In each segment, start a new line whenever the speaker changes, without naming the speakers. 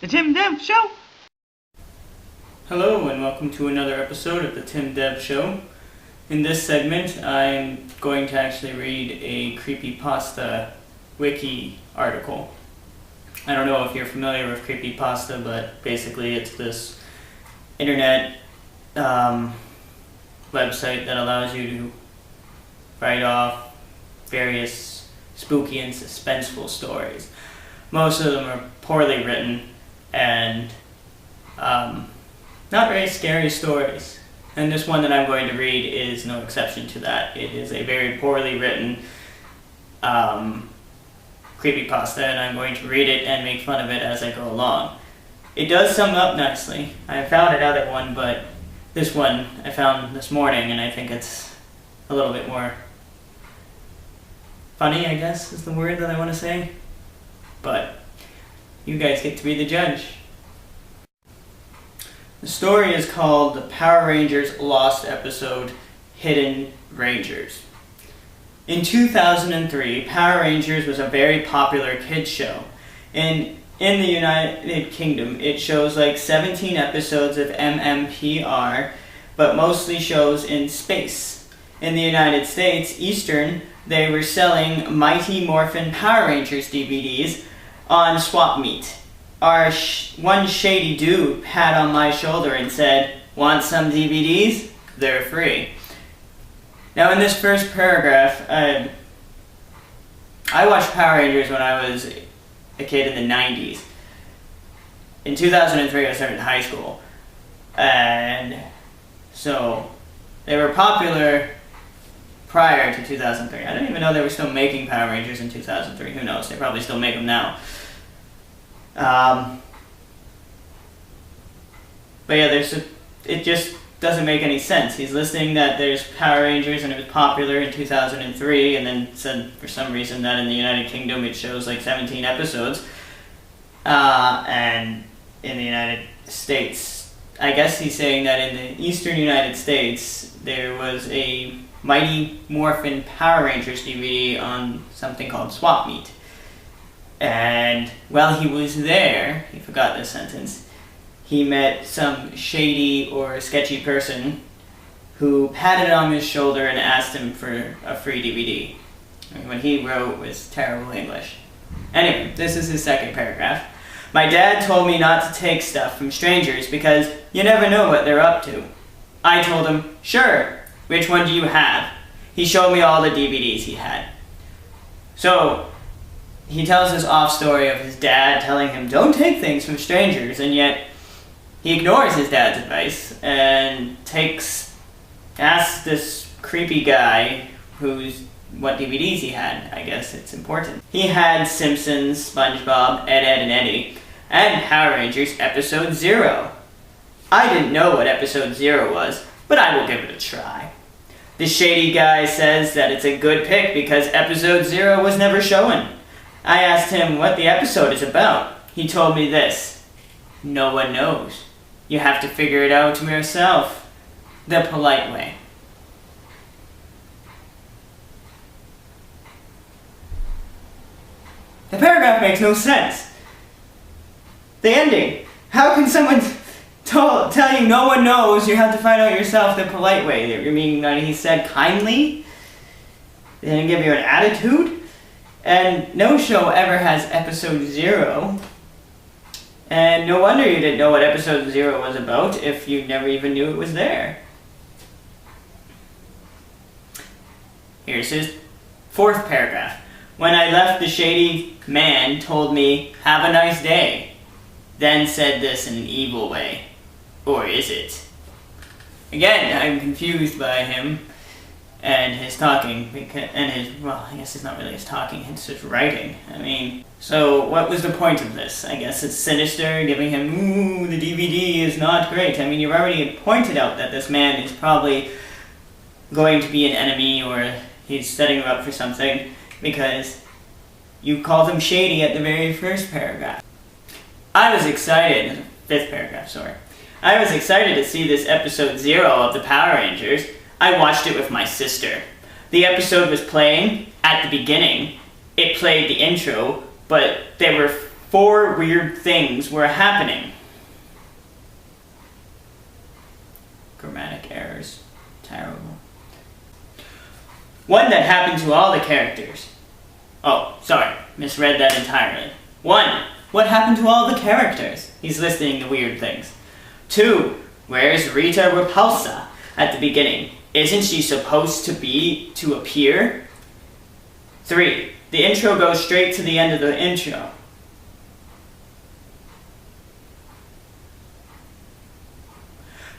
The Tim Dev Show.
Hello and welcome to another episode of the Tim Dev Show. In this segment, I'm going to actually read a creepypasta wiki article. I don't know if you're familiar with creepypasta, but basically it's this internet website that allows you to write off various spooky and suspenseful stories. Most of them are poorly written and not very scary stories. And this one that I'm going to read is no exception to that. It is a very poorly written creepypasta, and I'm going to read it and make fun of it as I go along. It does sum up nicely. I found another one, but this one I found this morning, and I think it's a little bit more funny, I guess, is the word that I want to say. But you guys get to be the judge. The story is called The Power Rangers Lost Episode, Hidden Rangers. In 2003, Power Rangers was a very popular kids show. In the United Kingdom, it shows like 17 episodes of MMPR, but mostly shows in space. In the United States, Eastern, they were selling Mighty Morphin Power Rangers DVDs on Swap Meet. Our one shady dude pat on my shoulder and said, "Want some DVDs? They're free." Now in this first paragraph, I watched Power Rangers when I was a kid in the 90s. In 2003 I started high school. And so they were popular prior to 2003. I didn't even know they were still making Power Rangers in 2003. Who knows? They probably still make them now. But yeah, it just doesn't make any sense. He's listing that there's Power Rangers and it was popular in 2003, and then said for some reason that in the United Kingdom it shows like 17 episodes. And in the United States, I guess he's saying that in the Eastern United States there was a Mighty Morphin Power Rangers DVD on something called Swap Meet. And while he was there, he forgot this sentence, he met some shady or sketchy person who patted on his shoulder and asked him for a free DVD. And what he wrote was terrible English. Anyway, this is his second paragraph. "My dad told me not to take stuff from strangers because you never know what they're up to. I told him, sure, which one do you have? He showed me all the DVDs he had." So, he tells this off story of his dad telling him don't take things from strangers, and yet he ignores his dad's advice and asks this creepy guy what DVDs he had. I guess it's important. He had Simpsons, SpongeBob, Ed, Edd and Eddy, and Power Rangers Episode 0. I didn't know what Episode 0 was, but I will give it a try. The shady guy says that it's a good pick because Episode 0 was never shown. I asked him what the episode is about. He told me this: "No one knows. You have to figure it out yourself. The polite way." The paragraph makes no sense. The ending. How can someone tell you no one knows, you have to find out yourself the polite way? You mean that he said kindly? They didn't give you an attitude? And no show ever has Episode 0. And no wonder you didn't know what Episode 0 was about if you never even knew it was there. Here's his fourth paragraph. "When I left, the shady man told me, 'Have a nice day,' then said this in an evil way. Or is it?" Again, I'm confused by him and his talking, I guess it's not really his talking, it's his writing. I mean, so what was the point of this? I guess it's sinister, giving him, ooh, the DVD is not great. I mean, you've already pointed out that this man is probably going to be an enemy, or he's setting you up for something, because you called him shady at the very first paragraph. I was excited, fifth paragraph, sorry. I was excited to see this Episode 0 of the Power Rangers. I watched it with my sister. The episode was playing at the beginning. It played the intro, but there were 4 weird things were happening. Grammatic errors. Terrible. One that happened to all the characters. Oh, sorry, misread that entirely. 1. What happened to all the characters? He's listing the weird things. 2. Where's Rita Repulsa at the beginning? Isn't she supposed to appear? 3. The intro goes straight to the end of the intro.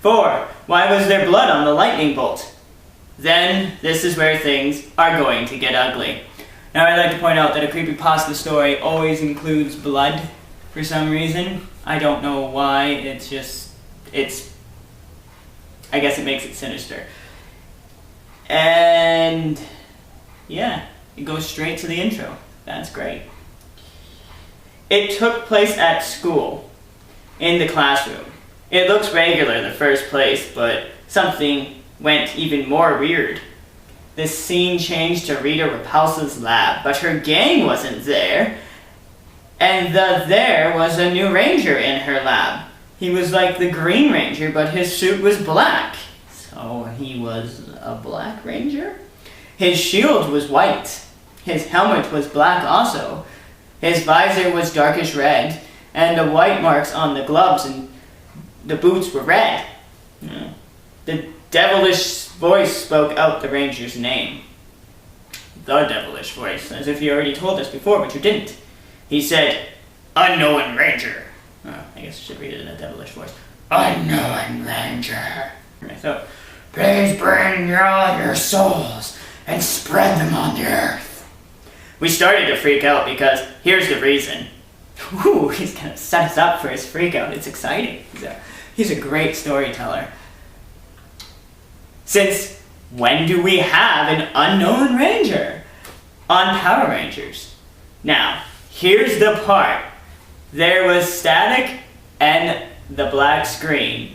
4. Why was there blood on the lightning bolt? Then, this is where things are going to get ugly. Now, I'd like to point out that a creepypasta story always includes blood for some reason. I don't know why, I guess it makes it sinister. And, yeah, it goes straight to the intro. That's great. It took place at school, in the classroom. It looks regular in the first place, but something went even more weird. This scene changed to Rita Repulsa's lab, but her gang wasn't there, and there was a new ranger in her lab. He was like the Green Ranger, but his suit was black. So he was a black ranger? His shield was white. His helmet was black also. His visor was darkish red, and the white marks on the gloves and the boots were red. The devilish voice spoke out the ranger's name. The devilish voice, as if you already told us before, but you didn't. He said, "Unknown Ranger." Oh, I guess I should read it in a devilish voice. "Unknown Ranger." So, "Please bring all your souls and spread them on the earth." We started to freak out because here's the reason. Ooh, he's gonna set us up for his freak out. It's exciting. He's a great storyteller. Since when do we have an unknown ranger on Power Rangers? Now, here's the part. There was static and the black screen.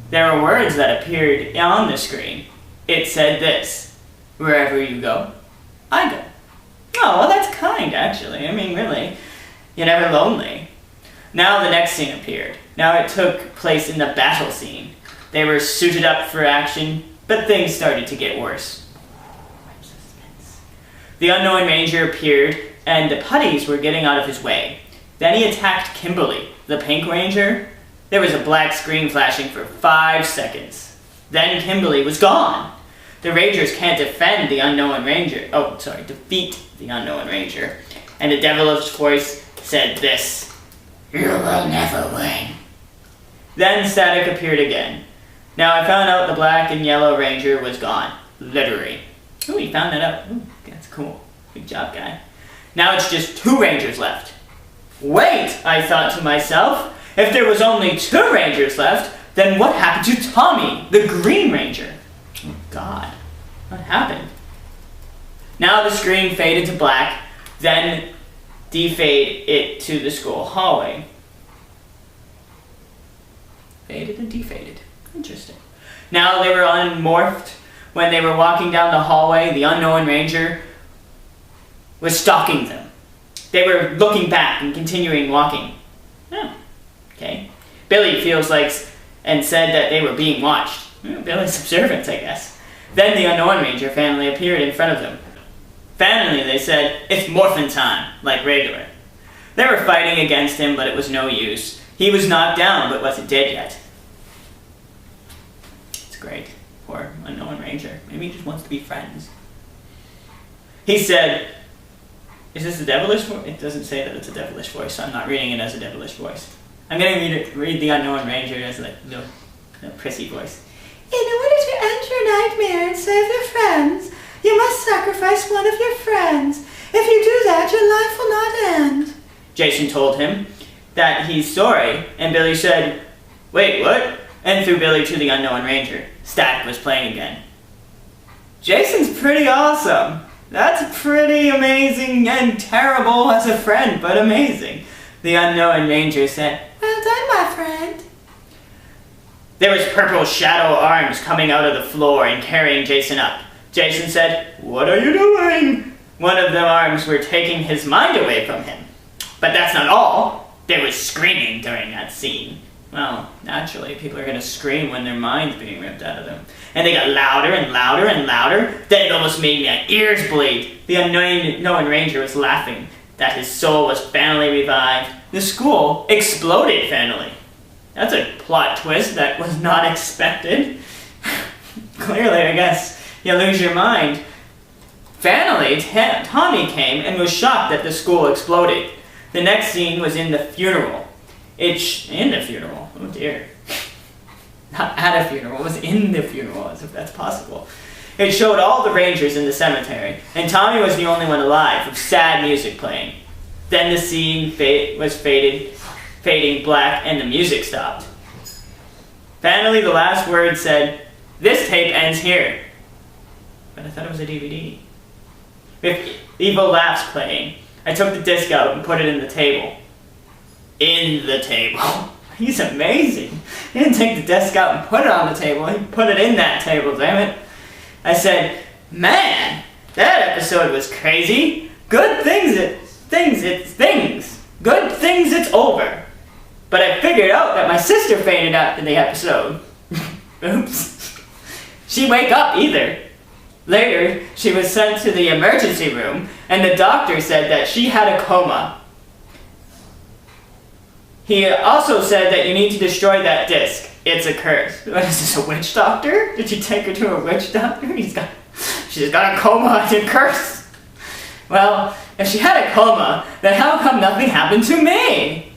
There were words that appeared on the screen. It said this: "Wherever you go, I go." Oh, well, that's kind, actually. I mean, really. You're never lonely. Now the next scene appeared. Now it took place in the battle scene. They were suited up for action, but things started to get worse. The unknown ranger appeared, and the putties were getting out of his way. Then he attacked Kimberly, the pink ranger. There was a black screen flashing for 5 seconds. Then Kimberly was gone. The Rangers can't defend the unknown ranger. Defeat the unknown ranger. And the devilish voice said this: "You will never win." Then static appeared again. Now I found out the black and yellow ranger was gone. Literally. Ooh, he found that out. Ooh, that's cool. Good job, guy. Now it's just 2 rangers left. Wait, I thought to myself, if there was only 2 rangers left, then what happened to Tommy, the Green Ranger? Oh, God. What happened? Now the screen faded to black, then defade it to the school hallway. Faded and defaded. Interesting. Now they were unmorphed. When they were walking down the hallway, the unknown ranger was stalking them. They were looking back and continuing walking. Oh, okay. Billy feels like and said that they were being watched. Billy's observant, I guess. Then the unknown ranger family appeared in front of them. Finally, they said, "It's morphin' time," like regular. They were fighting against him, but it was no use. He was knocked down, but wasn't dead yet. It's great. Poor unknown ranger. Maybe he just wants to be friends. He said, is this a devilish voice? It doesn't say that it's a devilish voice, so I'm not reading it as a devilish voice. I'm going to read the unknown ranger as a prissy voice. "In order to end your nightmare and save your friends, you must sacrifice one of your friends. If you do that, your life will not end." Jason told him that he's sorry, and Billy said, "Wait, what?" and threw Billy to the unknown ranger. Static was playing again. Jason's pretty awesome. That's pretty amazing and terrible as a friend, but amazing. The unknown ranger said, "Well done, my friend." There was purple shadow arms coming out of the floor and carrying Jason up. Jason said, "What are you doing?" One of the arms were taking his mind away from him. But that's not all. There was screaming during that scene. Well, naturally, people are going to scream when their mind's being ripped out of them. And they got louder and louder and louder. Then it almost made my ears bleed. The unknown ranger was laughing that his soul was finally revived. The school exploded finally. That's a plot twist that was not expected. Clearly, I guess, you lose your mind. Finally, Tommy came and was shocked that the school exploded. The next scene was in the funeral. In the funeral? Oh dear. Not at a funeral, it was in the funeral, as if that's possible. It showed all the Rangers in the cemetery, and Tommy was the only one alive, with sad music playing. Then the scene was fading black, and the music stopped. Finally, the last word said, "This tape ends here." But I thought it was a DVD. With evil laughs playing, I took the disc out and put it in the table. In the table. He's amazing. He didn't take the disc out and put it on the table. He put it in that table, damn it. I said, "Man, that episode was crazy. Good things it's over." But I figured out that my sister fainted after the episode. Oops. She wake up either. Later, she was sent to the emergency room, and the doctor said that she had a coma. He also said that you need to destroy that disc. It's a curse. What is this, a witch doctor? Did you take her to a witch doctor? She's got a coma, it's a curse. Well, if she had a coma, then how come nothing happened to me?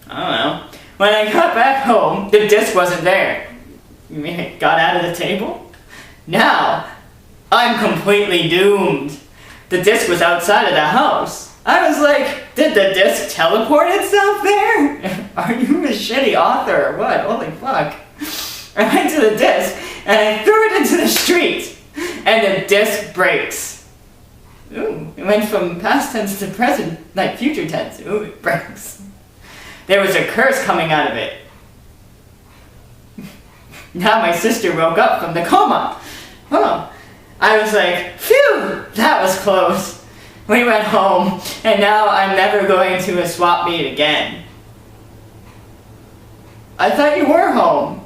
I don't know. When I got back home, the disc wasn't there. You mean it got out of the table? Now, I'm completely doomed. The disc was outside of the house. I was like, did the disc teleport itself there? Are you a shitty author or what? Holy fuck. I went to the disc and I threw it into the street and the disc breaks. Ooh, it went from past tense to present, like future tense. Ooh, it breaks. There was a curse coming out of it. Now my sister woke up from the coma. Oh, I was like, phew, that was close. We went home, and now I'm never going to a swap meet again. I thought you were home.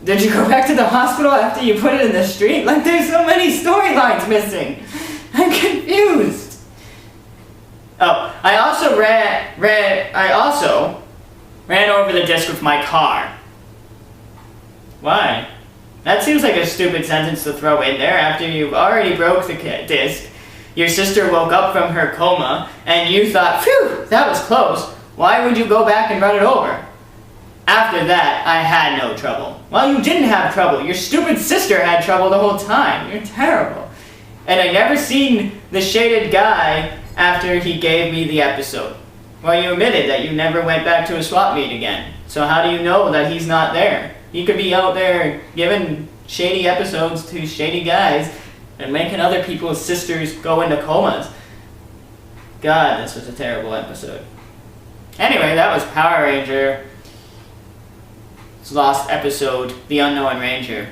Did you go back to the hospital after you put it in the street? Like, there's so many storylines missing. I'm confused. Oh, I also ran over the disc with my car. Why? That seems like a stupid sentence to throw in there after you've already broke the disc. Your sister woke up from her coma, and you thought, phew, that was close. Why would you go back and run it over? After that, I had no trouble. Well, you didn't have trouble. Your stupid sister had trouble the whole time. You're terrible. And I never seen the shaded guy after he gave me the episode. Well, you admitted that you never went back to a swap meet again. So how do you know that he's not there? He could be out there giving shady episodes to shady guys and making other people's sisters go into comas. God, this was a terrible episode. Anyway, that was Power Ranger. Lost episode, The Unknown Ranger.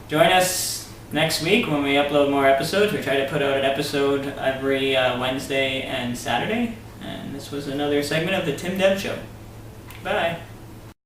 Join us next week when we upload more episodes. We try to put out an episode every Wednesday and Saturday. And this was another segment of the Tim Deb Show. Bye.